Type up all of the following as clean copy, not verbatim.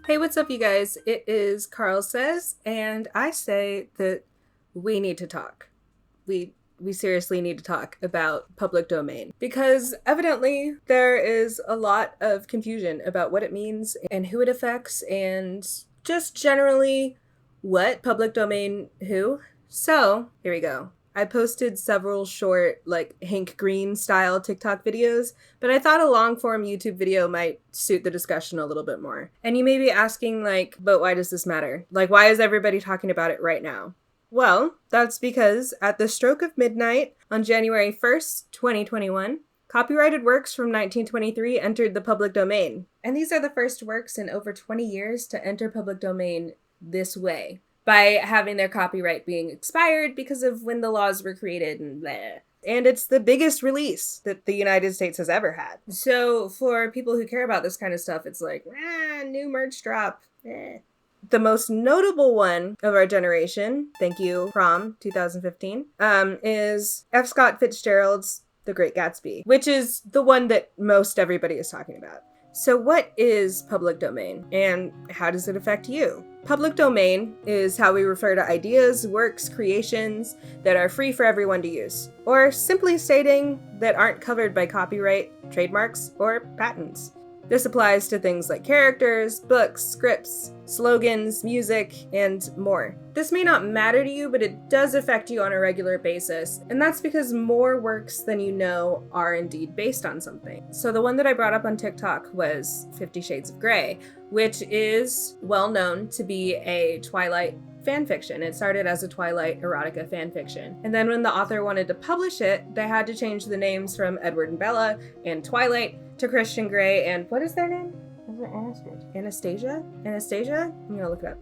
Hey, what's up, you guys? It is Carl Says, and I say that we need to talk. We seriously need to talk about public domain because evidently there is a lot of confusion about what it means and who it affects and just generally what public domain who. So, here we go. I posted several short, like Hank Green style TikTok videos, but I thought a long form YouTube video might suit the discussion a little bit more. And you may be asking, like, but why does this matter? Like, why is everybody talking about it right now? Well, that's because at the stroke of midnight on January 1st, 2021, copyrighted works from 1923 entered the public domain. And these are the first works in over 20 years to enter public domain this way, by having their copyright being expired because of when the laws were created and bleh. And it's the biggest release that the United States has ever had. So for people who care about this kind of stuff, it's like, new merch drop. The most notable one of our generation, thank you, Prom 2015, is F. Scott Fitzgerald's The Great Gatsby, which is the one that most everybody is talking about. So what is public domain, and how does it affect you? Public domain is how we refer to ideas, works, creations that are free for everyone to use, or simply stating that aren't covered by copyright, trademarks, or patents. This applies to things like characters, books, scripts, slogans, music, and more. This may not matter to you, but it does affect you on a regular basis, and that's because more works than you know are indeed based on something. So the one that I brought up on TikTok was 50 Shades of Grey, which is well known to be a Twilight fanfiction. It started as a Twilight erotica fanfiction. And then when the author wanted to publish it, they had to change the names from Edward and Bella and Twilight to Christian Grey and what is their name? Is it Anastasia? Anastasia? I'm gonna look it up.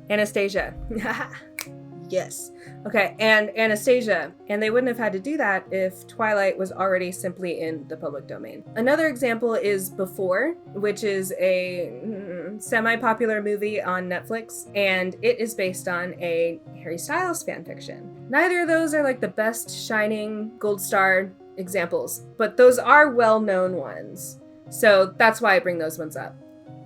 Anastasia. Yes. Okay, and Anastasia. And they wouldn't have had to do that if Twilight was already simply in the public domain. Another example is Before, which is a semi-popular movie on Netflix, and it is based on a Harry Styles fanfiction. Neither of those are like the best shining gold star examples, but those are well-known ones. So that's why I bring those ones up.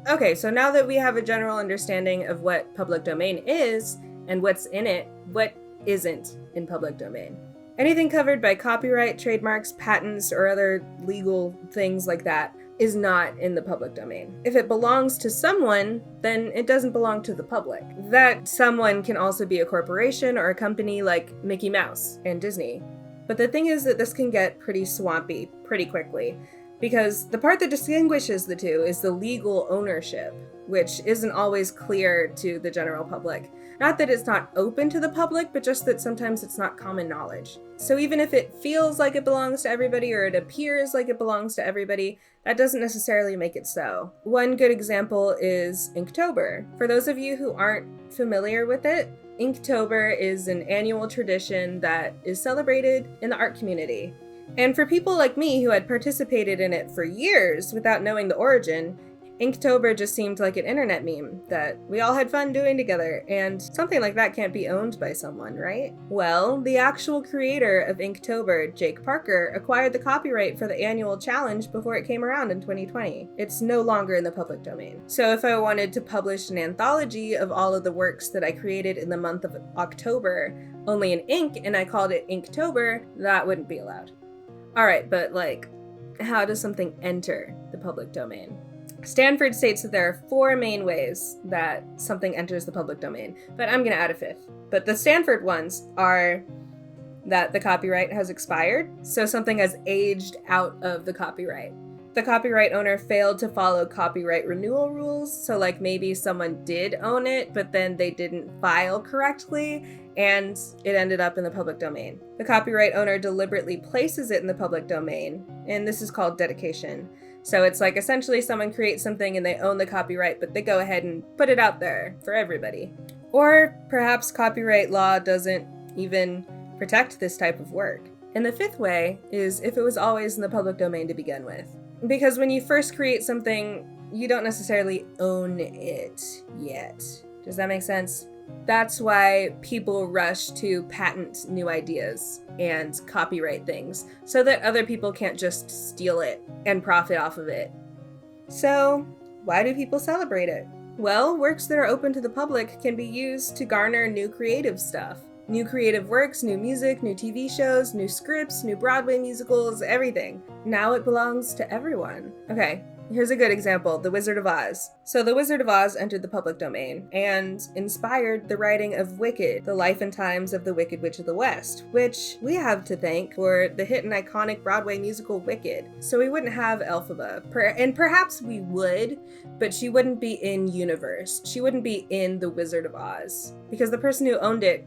Okay, so now that we have a general understanding of what public domain is, and what's in it, what isn't in public domain. Anything covered by copyright, trademarks, patents, or other legal things like that is not in the public domain. If it belongs to someone, then it doesn't belong to the public. That someone can also be a corporation or a company like Mickey Mouse and Disney. But the thing is that this can get pretty swampy pretty quickly, because the part that distinguishes the two is the legal ownership, which isn't always clear to the general public. Not that it's not open to the public, but just that sometimes it's not common knowledge. So even if it feels like it belongs to everybody or it appears like it belongs to everybody, that doesn't necessarily make it so. One good example is Inktober. For those of you who aren't familiar with it, Inktober is an annual tradition that is celebrated in the art community. And for people like me who had participated in it for years without knowing the origin, Inktober just seemed like an internet meme that we all had fun doing together, and something like that can't be owned by someone, right? Well, the actual creator of Inktober, Jake Parker, acquired the copyright for the annual challenge before it came around in 2020. It's no longer in the public domain. So if I wanted to publish an anthology of all of the works that I created in the month of October, only in ink, and I called it Inktober, that wouldn't be allowed. Alright, but how does something enter the public domain? Stanford states that there are 4 main ways that something enters the public domain, but I'm going to add a 5th. But the Stanford ones are that the copyright has expired, so something has aged out of the copyright. The copyright owner failed to follow copyright renewal rules, so maybe someone did own it, but then they didn't file correctly, and it ended up in the public domain. The copyright owner deliberately places it in the public domain, and this is called dedication. So it's essentially someone creates something and they own the copyright, but they go ahead and put it out there for everybody. Or perhaps copyright law doesn't even protect this type of work. And the 5th way is if it was always in the public domain to begin with. Because when you first create something, you don't necessarily own it yet. Does that make sense? That's why people rush to patent new ideas and copyright things so that other people can't just steal it and profit off of it. So, why do people celebrate it? Well, works that are open to the public can be used to garner new creative stuff. New creative works, new music, new TV shows, new scripts, new Broadway musicals, everything. Now it belongs to everyone. Okay, here's a good example, The Wizard of Oz. So The Wizard of Oz entered the public domain and inspired the writing of Wicked, The Life and Times of the Wicked Witch of the West, which we have to thank for the hit and iconic Broadway musical Wicked. So we wouldn't have Elphaba, and perhaps we would, but she wouldn't be in universe. She wouldn't be in The Wizard of Oz because the person who owned it.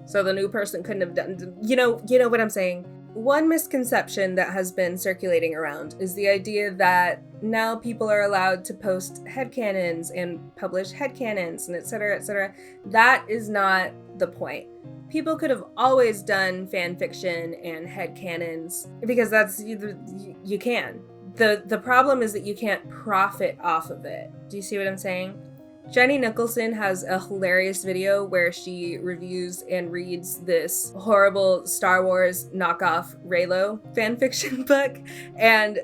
So the new person couldn't have done, you know what I'm saying? One misconception that has been circulating around is the idea that now people are allowed to post headcanons and publish headcanons and etc., etc. That is not the point. People could have always done fan fiction and headcanons because that's you can. The problem is that you can't profit off of it. Do you see what I'm saying? Jenny Nicholson has a hilarious video where she reviews and reads this horrible Star Wars knockoff Reylo fanfiction book. And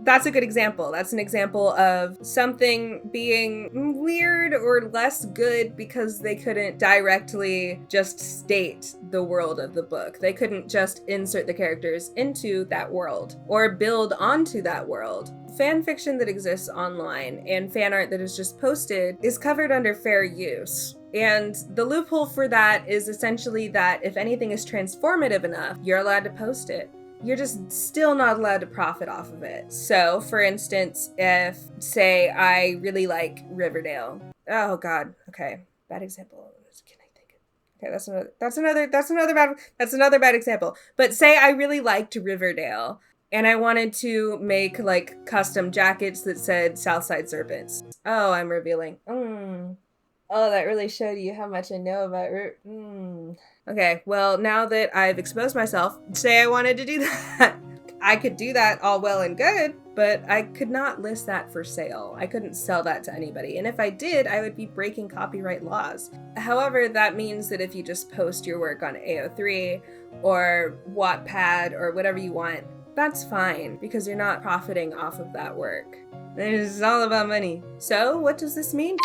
that's a good example. That's an example of something being weird or less good because they couldn't directly just state the world of the book. They couldn't just insert the characters into that world or build onto that world. Fan fiction that exists online and fan art that is just posted is covered under fair use. And the loophole for that is essentially that if anything is transformative enough, you're allowed to post it. You're just still not allowed to profit off of it. So, for instance, if, say, I really like Riverdale. Oh God, okay, bad example. Can I think of? Okay, that's another bad example. But say I really liked Riverdale. And I wanted to make like custom jackets that said Southside Serpents. Oh, I'm revealing. Oh, that really showed you how much I know about Okay, well, now that I've exposed myself, say I wanted to do that. I could do that all well and good, but I could not list that for sale. I couldn't sell that to anybody. And if I did, I would be breaking copyright laws. However, that means that if you just post your work on AO3 or Wattpad or whatever you want, that's fine, because you're not profiting off of that work. It's all about money. So, what does this mean?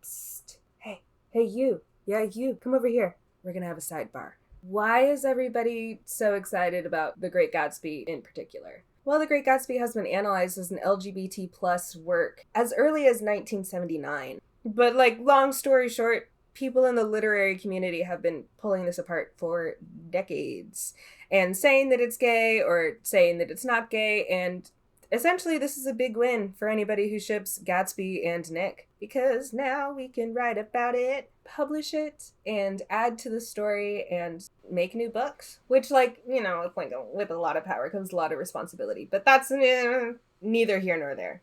Psst. Hey, you. Yeah, you. Come over here. We're gonna have a sidebar. Why is everybody so excited about The Great Gatsby in particular? Well, The Great Gatsby has been analyzed as an LGBT plus work as early as 1979. But, long story short, people in the literary community have been pulling this apart for decades and saying that it's gay or saying that it's not gay. And essentially, this is a big win for anybody who ships Gatsby and Nick, because now we can write about it, publish it, and add to the story and make new books. Which, with a lot of power comes a lot of responsibility. But that's neither here nor there.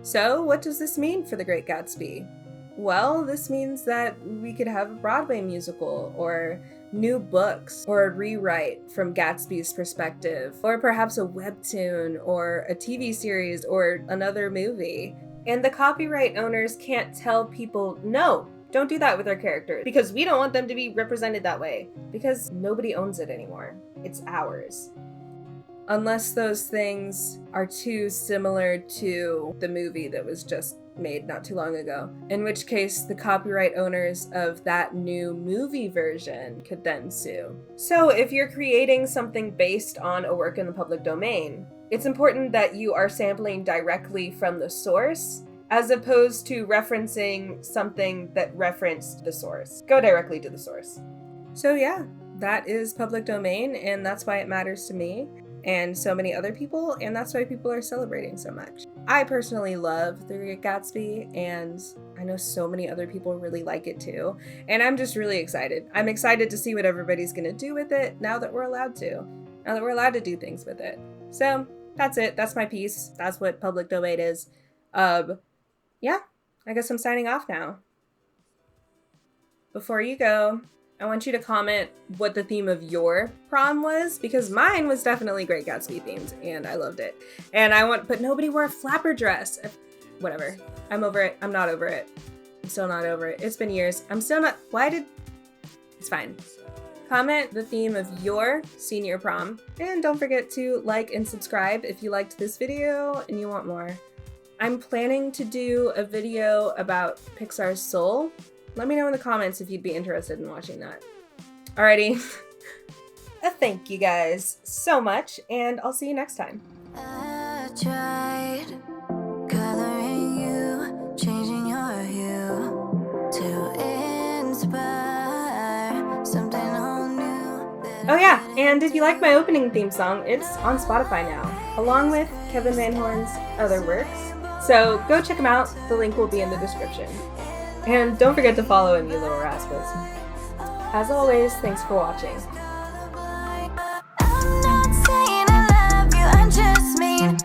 So, what does this mean for The Great Gatsby? Well, this means that we could have a Broadway musical, or new books, or a rewrite from Gatsby's perspective, or perhaps a webtoon, or a TV series, or another movie. And the copyright owners can't tell people, no, don't do that with our characters, because we don't want them to be represented that way, because nobody owns it anymore. It's ours. Unless those things are too similar to the movie that was just made not too long ago, in which case the copyright owners of that new movie version could then sue. So if you're creating something based on a work in the public domain, it's important that you are sampling directly from the source, as opposed to referencing something that referenced the source. Go directly to the source. So yeah, that is public domain, and that's why it matters to me and so many other people, and that's why people are celebrating so much. I personally love The Great Gatsby, and I know so many other people really like it too, and I'm just really excited. I'm excited to see what everybody's gonna do with it now that we're allowed to. Now that we're allowed to do things with it. So, that's it. That's my piece. That's what public domain is. Yeah, I guess I'm signing off now. Before you go, I want you to comment what the theme of your prom was, because mine was definitely Great Gatsby themed, and I loved it. And but nobody wore a flapper dress. Whatever. I'm over it. I'm not over it. I'm still not over it. It's been years. I'm still not. Why did. It's fine. Comment the theme of your senior prom. And don't forget to like and subscribe if you liked this video and you want more. I'm planning to do a video about Pixar's Soul. Let me know in the comments if you'd be interested in watching that. Alrighty. Thank you guys so much, and I'll see you next time. I tried coloring you, changing your hue to inspire something all new. Oh yeah, and if you like my opening theme song, it's on Spotify now, along with Kevin Van Horn's other works. So go check them out, the link will be in the description. And don't forget to follow him, you little rascals. As always, thanks for watching. I'm not saying I love you, I just mean